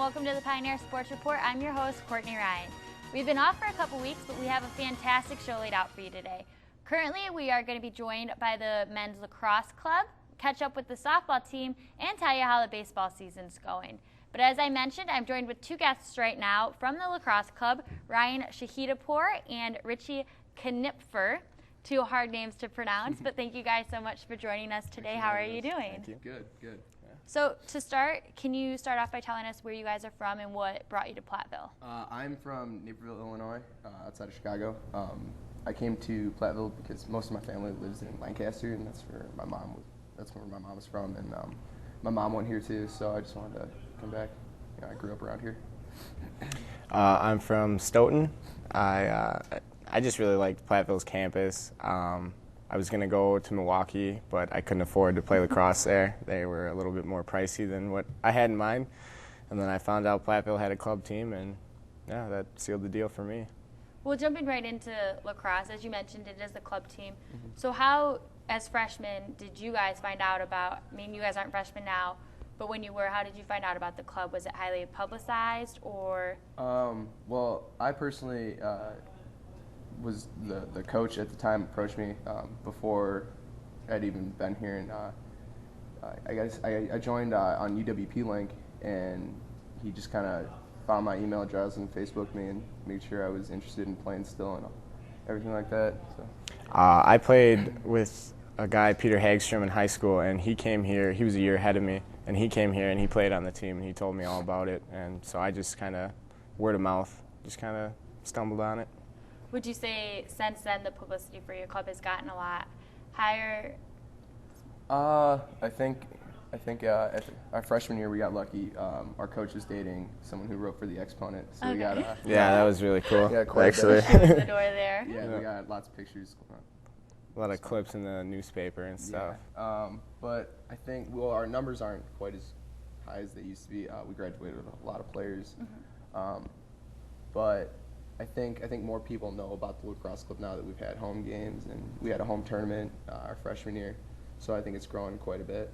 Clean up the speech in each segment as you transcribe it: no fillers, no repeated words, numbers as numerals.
welcome to the Pioneer Sports Report. I'm your host, Courtney Ryan. We've been off for a couple weeks, but we have a fantastic show laid out for you today. Currently, we are going to be joined by the men's lacrosse club, catch up with the softball team, and tell you how the baseball season's going. But as I mentioned, I'm joined with two guests right now from the lacrosse club, Ryan Shahidapur and Richie Knipfer. Two hard names to pronounce, but thank you guys so much for joining us today. How are you doing? Thank you. Good. Yeah. So to start, can you start off by telling us where you guys are from and what brought you to Platteville? I'm from Naperville, Illinois, outside of Chicago. I came to Platteville because most of my family lives in Lancaster, and that's where my mom was from, and my mom went here too, so I just wanted to come back. I grew up around here. I'm from Stoughton. I just really liked Platteville's campus. I was going to go to Milwaukee, but I couldn't afford to play lacrosse there. They were a little bit more pricey than what I had in mind. And then I found out Platteville had a club team, and yeah, that sealed the deal for me. Well, jumping right into lacrosse, as you mentioned, it is the club team. Mm-hmm. So how, as freshmen, did you guys find out about, I mean, you guys aren't freshmen now, but when you were, how did you find out about the club? Was it highly publicized or? Well, I personally was the coach at the time approached me before I'd even been here, and I joined on UWP Link, and he just kind of found my email address and Facebooked me and made sure I was interested in playing still and everything like that. So. I played with a guy, Peter Hagstrom, in high school, and he came here. He was a year ahead of me, and he came here and he played on the team, and he told me all about it, and so I just kind of word of mouth, just kind of stumbled on it. Would you say since then the publicity for your club has gotten a lot higher? I think at our freshman year we got lucky. Our coach was dating someone who wrote for the Exponent, so we got yeah, that was really cool. Yeah, actually. The door there. Yeah, we got lots of pictures. A lot of clips in the newspaper and stuff. Yeah. But I think our numbers aren't quite as high as they used to be. We graduated with a lot of players, but I think more people know about the lacrosse club now that we've had home games, and we had a home tournament our freshman year, so I think it's grown quite a bit.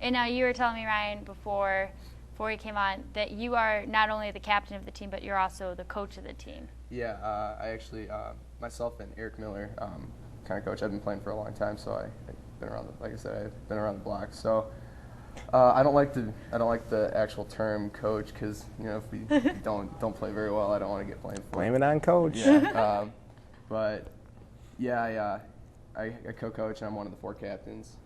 And now you were telling me, Ryan, before we came on, that you are not only the captain of the team, but you're also the coach of the team. Yeah, I actually, myself and Eric Miller, kind of coach. I've been playing for a long time, so I've been around. I've been around the block. So I don't like the actual term coach because if we don't play very well, I don't want to get blamed for it. Blame it on coach. Yeah. But yeah, I co-coach and I'm one of the 4 captains.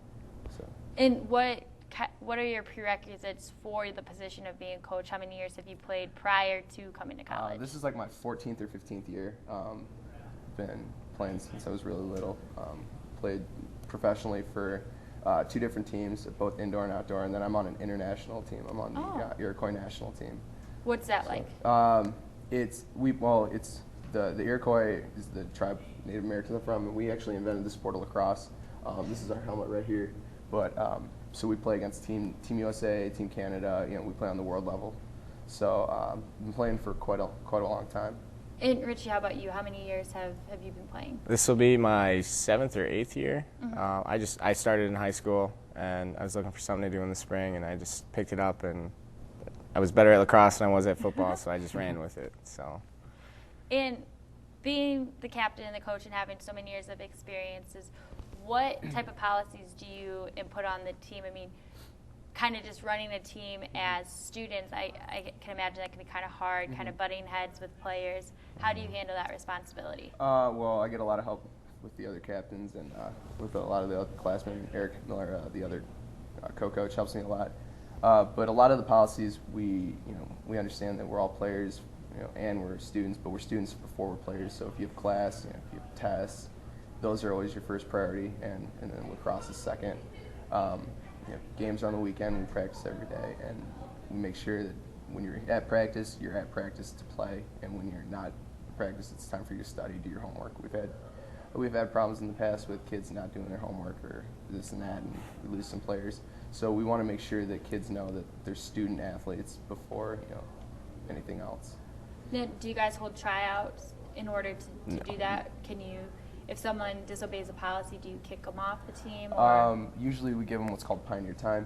So. And what are your prerequisites for the position of being coach? How many years have you played prior to coming to college? This is like my 14th or 15th year. Been playing since I was really little. Played professionally for 2 different teams, both indoor and outdoor, and then I'm on an international team. I'm on the Iroquois national team. What's that like? It's the Iroquois is the tribe Native Americans are from, and we actually invented the sport of lacrosse. This is our helmet right here, but so we play against Team USA, Team Canada. We play on the world level. So I've been playing for quite a long time. And Richie, how about you? How many years have you been playing? This will be my 7th or 8th year. Mm-hmm. I started in high school, and I was looking for something to do in the spring, and I just picked it up, and I was better at lacrosse than I was at football, so I just ran with it. So. And being the captain and the coach and having so many years of experiences, what type of policies do you input on the team? I mean, kind of just running a team as students, I can imagine that can be kind of hard, kind of butting heads with players. How do you handle that responsibility? Well, I get a lot of help with the other captains and with a lot of the other classmen. Eric Miller, the other co-coach, helps me a lot. But a lot of the policies, we understand that we're all players, and we're students, but we're students before we're players. So if you have class, if you have tests, those are always your first priority, and then lacrosse is second. Games are on the weekend, we practice every day, and we make sure that when you're at practice to play, and when you're not at practice, it's time for you to study, do your homework. We've had problems in the past with kids not doing their homework or this and that, and we lose some players. So we want to make sure that kids know that they're student athletes before anything else. Now, do you guys hold tryouts in order to do that? Can you? If someone disobeys a policy, do you kick them off the team? Or? Usually we give them what's called Pioneer Time,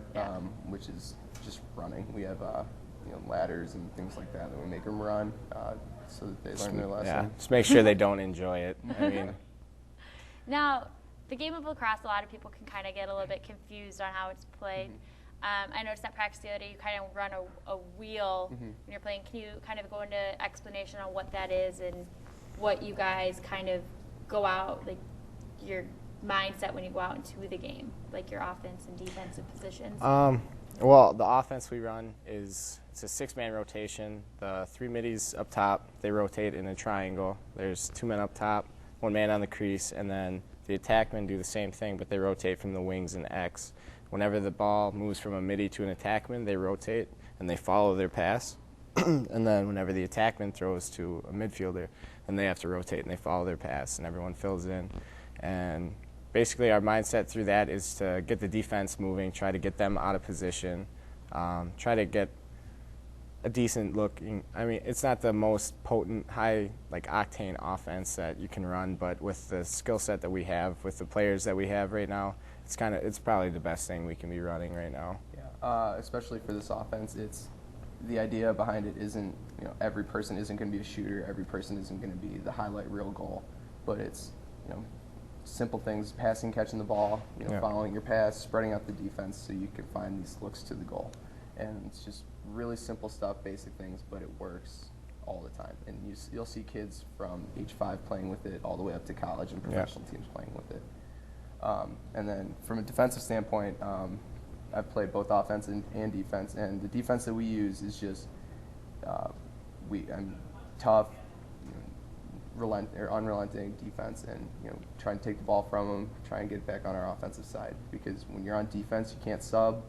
which is just running. We have ladders and things like that we make them run so that they learn their lesson. Yeah, just make sure they don't enjoy it. I mean, Now, the game of lacrosse, a lot of people can kind of get a little bit confused on how it's played. I noticed at practice the other day you kind of run a wheel when you're playing. Can you kind of go into explanation on what that is and what you guys kind of go out, like your mindset when you go out into the game, like your offense and defensive positions? well, the offense we run it's a 6-man rotation. The 3 middies up top, they rotate in a triangle. There's 2 men up top, 1 man on the crease, and then the attackmen do the same thing, but they rotate from the wings in X. Whenever the ball moves from a midi to an attackman, they rotate and they follow their pass. And then whenever the attackman throws to a midfielder, then they have to rotate and they follow their pass, and everyone fills in. And basically our mindset through that is to get the defense moving, try to get them out of position, try to get a decent looking. I mean, it's not the most potent, high, octane offense that you can run, but with the skill set that we have, with the players that we have right now, it's probably the best thing we can be running right now. Yeah, especially for this offense, the idea behind it isn't, every person isn't going to be a shooter, every person isn't going to be the highlight reel goal, but it's, simple things, passing, catching the ball, following your pass, spreading out the defense so you can find these looks to the goal. And it's just really simple stuff, basic things, but it works all the time. And you'll see kids from age 5 playing with it all the way up to college and professional teams playing with it. And then from a defensive standpoint, I've played both offense and defense, and the defense that we use is just tough, unrelenting defense, and try and take the ball from them, try and get it back on our offensive side. Because when you're on defense, you can't sub,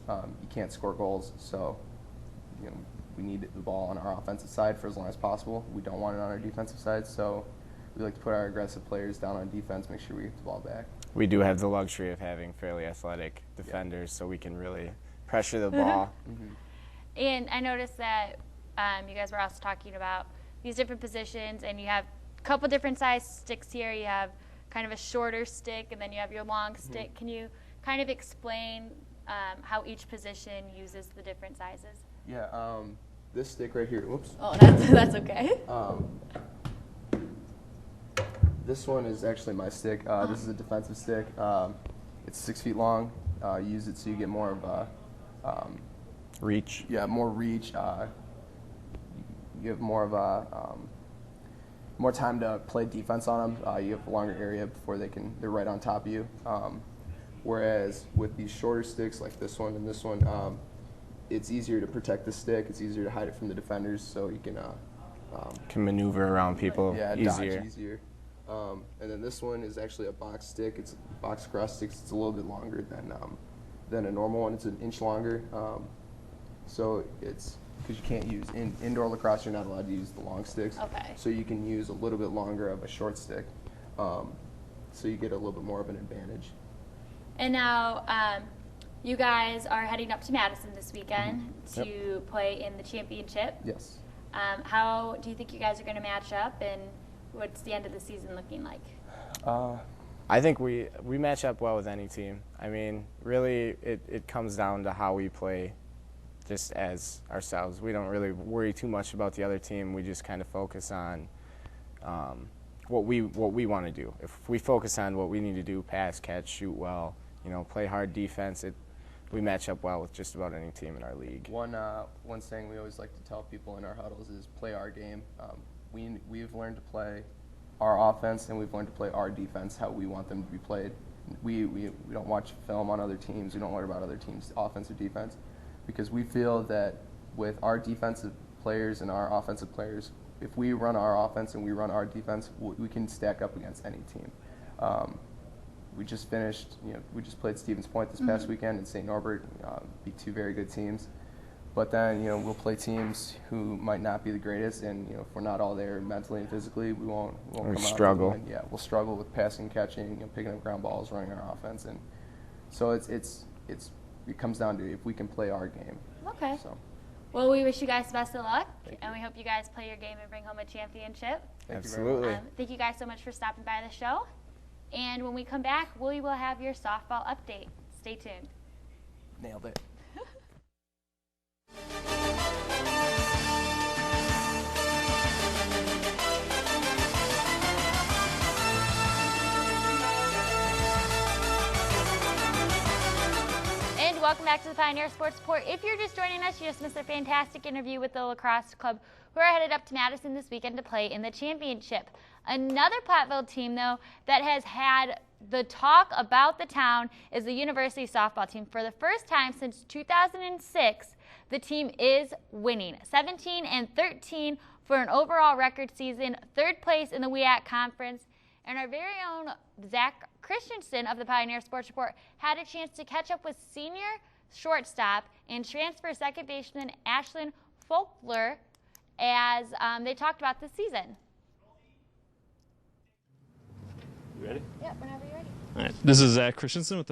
you can't score goals. So we need the ball on our offensive side for as long as possible. We don't want it on our defensive side, so we like to put our aggressive players down on defense, make sure we get the ball back. We do have the luxury of having fairly athletic defenders, so we can really pressure the ball. And I noticed that you guys were also talking about these different positions, and you have a couple different size sticks here. You have kind of a shorter stick, and then you have your long stick. Can you kind of explain how each position uses the different sizes? Yeah, this stick right here, whoops. Oh, that's okay. This one is actually my stick. This is a defensive stick. It's 6 feet long. You use it so you get more of a Reach. Yeah, more reach. You have more of a more time to play defense on them. You have a longer area before they're right on top of you. Whereas with these shorter sticks like this one and this one, it's easier to protect the stick. It's easier to hide it from the defenders, so you can maneuver around people easier. Dodge easier. And then this one is actually a box stick. It's a box cross stick. It's a little bit longer than a normal one. It's an inch longer. So it's because you can't use indoor lacrosse. You're not allowed to use the long sticks. Okay. So you can use a little bit longer of a short stick. So you get a little bit more of an advantage. And now you guys are heading up to Madison this weekend to play in the championship. Yes. How do you think you guys are going to match up, and what's the end of the season looking like? I think we match up well with any team. I mean, really, it comes down to how we play just as ourselves. We don't really worry too much about the other team. We just kind of focus on what we want to do. If we focus on what we need to do, pass, catch, shoot well, play hard defense, we match up well with just about any team in our league. One saying we always like to tell people in our huddles is play our game. We've learned to play our offense, and we've learned to play our defense how we want them to be played. We don't watch film on other teams. We don't learn about other teams' offense or defense, because we feel that with our defensive players and our offensive players, if we run our offense and we run our defense, we can stack up against any team. We just played Stevens Point this past weekend, and St. Norbert beat 2 very good teams. But then, we'll play teams who might not be the greatest, and if we're not all there mentally and physically, we won't come struggle. out. Yeah, we'll struggle with passing, catching, picking up ground balls, running our offense, and so it comes down to if we can play our game. Okay. So. Well, we wish you guys best of luck, and we hope you guys play your game and bring home a championship. Absolutely. Thank you guys so much for stopping by the show. And when we come back, we will have your softball update. Stay tuned. Nailed it. back to the Pioneer Sports Report. If you're just joining us, you just missed a fantastic interview with the lacrosse club who are headed up to Madison this weekend to play in the championship. Another Platteville team, though, that has had the talk about the town is the University softball team. For the first time since 2006, the team is winning, 17-13 for an overall record season, third place in the WEAC conference. And our very own Zach Christensen of the Pioneer Sports Report had a chance to catch up with senior shortstop and transfer second baseman Ashlyn Folkler as they talked about this season. You ready? Yep, whenever you're ready. All right. This is Zach Christensen with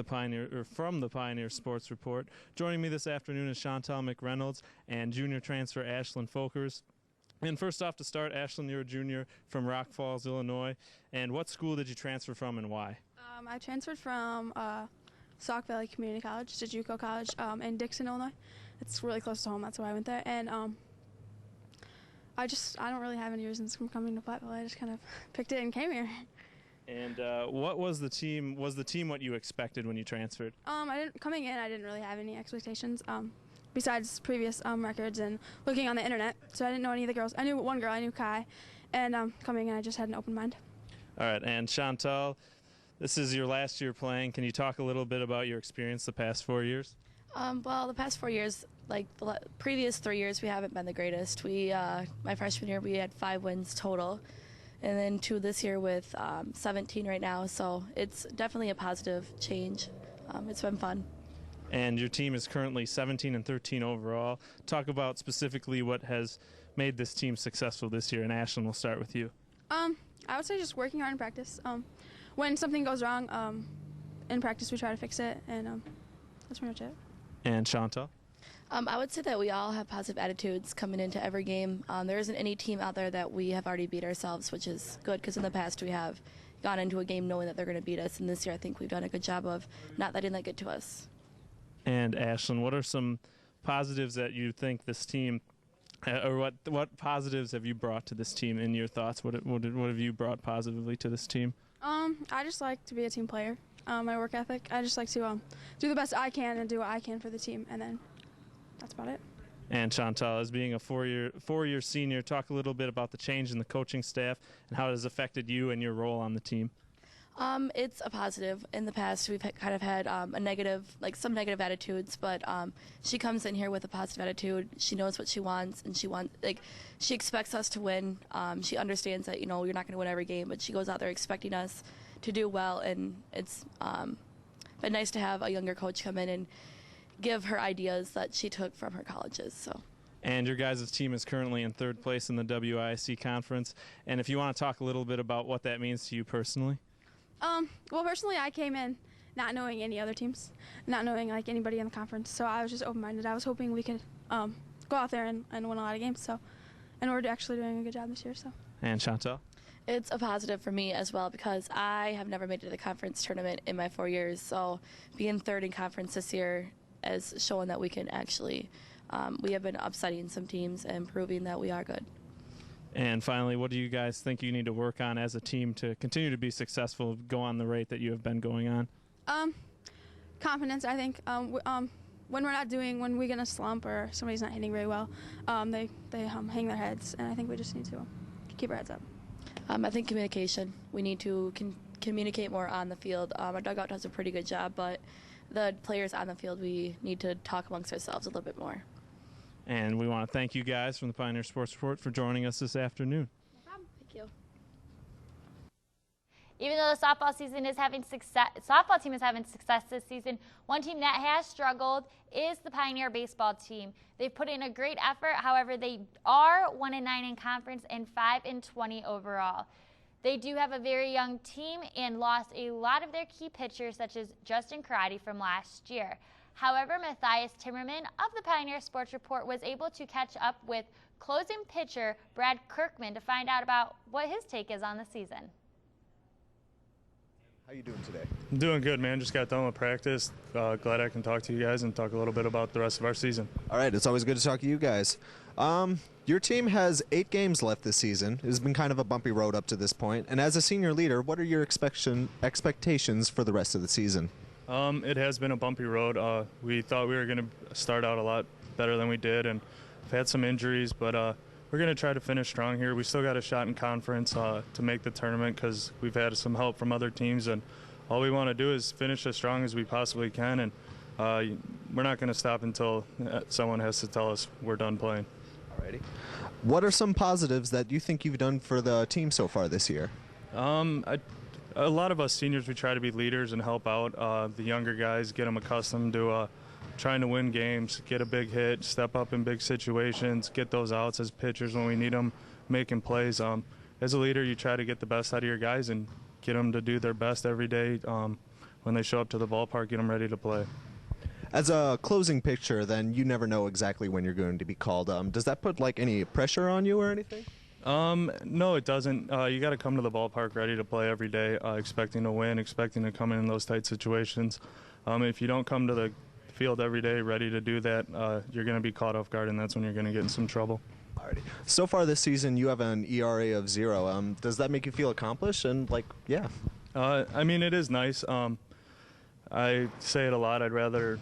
from the Pioneer Sports Report. Joining me this afternoon is Chantal McReynolds and junior transfer Ashlyn Folkers. And first off, to start, Ashlyn, you're a junior from Rock Falls, Illinois. And what school did you transfer from and why? I transferred from Sauk Valley Community College to JUCO College in Dixon, Illinois. It's really close to home. That's why I went there. And I don't really have any reasons from coming to Platteville. I just kind of picked it and came here. And what was the team? Was the team what you expected when you transferred? Coming in, I didn't really have any expectations. Besides previous records and looking on the internet, so I didn't know any of the girls. I knew one girl, I knew Kai, and coming in, I just had an open mind. All right, and Chantal, this is your last year playing. Can you talk a little bit about your experience the past 4 years? Well, the past 4 years, like the previous 3 years, we haven't been the greatest. My freshman year, we had 5 wins total, and then 2 this year with 17 right now. So it's definitely a positive change. It's been fun. And your team is currently 17-13 overall. Talk about specifically what has made this team successful this year. And Ashlyn, we'll start with you. I would say just working hard in practice. When something goes wrong, in practice we try to fix it, and that's pretty much it. And Chantal? I would say that we all have positive attitudes coming into every game. There isn't any team out there that we have already beat ourselves, which is good because in the past we have gone into a game knowing that they're going to beat us. And this year I think we've done a good job of not letting that get to us. And Ashlyn, what are some positives that you think this team, or what positives have you brought to this team in your thoughts? What have you brought positively to this team? I just like to be a team player. My work ethic. I just like to do the best I can and do what I can for the team, and then that's about it. And Chantal, as being a four-year senior, talk a little bit about the change in the coaching staff and how it has affected you and your role on the team. It's a positive. In the past, we've kind of had some negative attitudes, but she comes in here with a positive attitude. She knows what she wants, and she expects us to win. She understands that, you're not going to win every game, but she goes out there expecting us to do well, and it's been nice to have a younger coach come in and give her ideas that she took from her colleges. So. And your guys' team is currently in third place in the WIC conference, and if you want to talk a little bit about what that means to you personally. Well, personally, I came in not knowing any other teams, not knowing anybody in the conference, so I was just open-minded. I was hoping we could go out there and win a lot of games. And we're actually doing a good job this year. So. And Chantal? It's a positive for me as well because I have never made it to the conference tournament in my 4 years. So being third in conference this year is showing that we can actually, we have been upsetting some teams and proving that we are good. And finally, what do you guys think you need to work on as a team to continue to be successful, go on the rate that you have been going on? Confidence, I think. When we get in a slump or somebody's not hitting very well, they hang their heads, and I think we just need to keep our heads up. I think communication. We need to communicate more on the field. Our dugout does a pretty good job, but the players on the field, we need to talk amongst ourselves a little bit more. And we want to thank you guys from the Pioneer Sports Report for joining us this afternoon. No problem. Thank you. Even though the softball team is having success this season, one team that has struggled is the Pioneer baseball team. They've put in a great effort. However, they are 1-9 in conference and 5-20 overall. They do have a very young team and lost a lot of their key pitchers, such as Justin Karate from last year. However, Matthias Timmerman of the Pioneer Sports Report was able to catch up with closing pitcher Brad Kirkman to find out about what his take is on the season. How you doing today? I'm doing good, man. Just got done with practice. Glad I can talk to you guys and talk a little bit about the rest of our season. All right, it's always good to talk to you guys. Your team has 8 games left this season. It has been kind of a bumpy road up to this point. And as a senior leader, what are your expectations for the rest of the season? It has been a bumpy road. We thought we were going to start out a lot better than we did, and we've had some injuries, but we're going to try to finish strong here. We still got a shot in conference to make the tournament because we've had some help from other teams, and all we want to do is finish as strong as we possibly can, and we're not going to stop until someone has to tell us we're done playing. Alrighty. What are some positives that you think you've done for the team so far this year? A lot of us seniors, we try to be leaders and help out the younger guys, get them accustomed to trying to win games, get a big hit, step up in big situations, get those outs as pitchers when we need them, making plays. As a leader, you try to get the best out of your guys and get them to do their best every day. When they show up to the ballpark, get them ready to play. As a closing pitcher, then you never know exactly when you're going to be called. Does that put like any pressure on you or anything? No, it doesn't. You got to come to the ballpark ready to play every day, expecting to win, expecting to come in those tight situations. If you don't come to the field every day ready to do that, you're going to be caught off guard, and that's when you're going to get in some trouble. Alrighty. So far this season, you have an ERA of 0. Does that make you feel accomplished? And yeah. I mean, it is nice. I say it a lot. I'd rather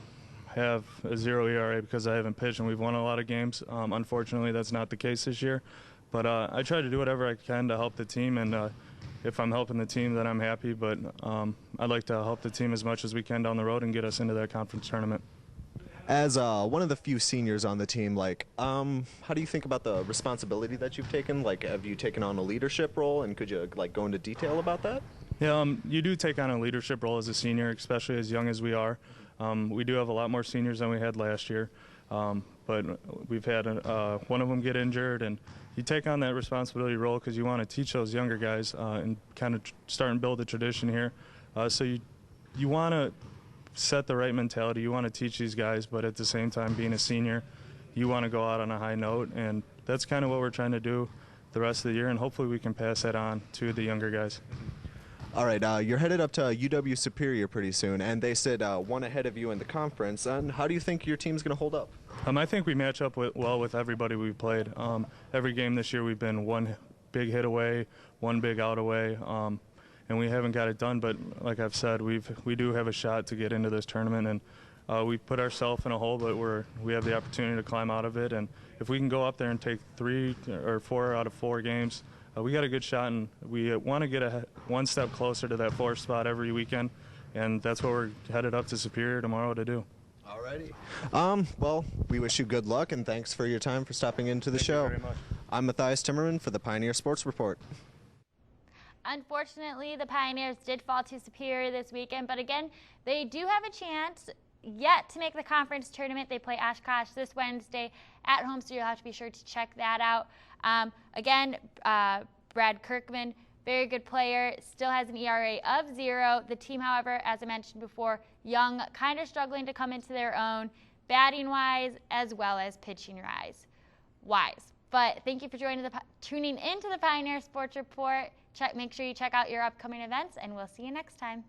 have a 0 ERA because I haven't pitched and we've won a lot of games. Unfortunately, that's not the case this year. But I try to do whatever I can to help the team, and if I'm helping the team, then I'm happy. But I'd like to help the team as much as we can down the road and get us into that conference tournament. As one of the few seniors on the team, how do you think about the responsibility that you've taken? Have you taken on a leadership role, and could you go into detail about that? Yeah, you do take on a leadership role as a senior, especially as young as we are. We do have a lot more seniors than we had last year, but we've had one of them get injured, and you take on that responsibility role because you want to teach those younger guys and kind of start and build a tradition here. So you want to set the right mentality. You want to teach these guys, but at the same time, being a senior, you want to go out on a high note, and that's kind of what we're trying to do the rest of the year, and hopefully we can pass that on to the younger guys. All right, you're headed up to UW Superior pretty soon, and they said one ahead of you in the conference. And how do you think your team's going to hold up? I think we match up well with everybody we've played. Every game this year we've been one big hit away, one big out away, and we haven't got it done. But like I've said, we do have a shot to get into this tournament, and we put ourselves in a hole, but we have the opportunity to climb out of it. And if we can go up there and take 3 or 4 out of 4 games, we got a good shot, and we want to get one step closer to that 4th spot every weekend, and that's what we're headed up to Superior tomorrow to do. Alrighty. Well, we wish you good luck, and thanks for your time for stopping into the show. Thank you very much. I'm Matthias Timmerman for the Pioneer Sports Report. Unfortunately, the Pioneers did fall to Superior this weekend, but again, they do have a chance yet to make the conference tournament. They play Oshkosh this Wednesday at home, so you'll have to be sure to check that out. Again, Brad Kirkman, very good player, still has an ERA of 0. The team, however, as I mentioned before, young, kind of struggling to come into their own, batting-wise as well as pitching-wise. But thank you for tuning into the Pioneer Sports Report. Make sure you check out your upcoming events, and we'll see you next time.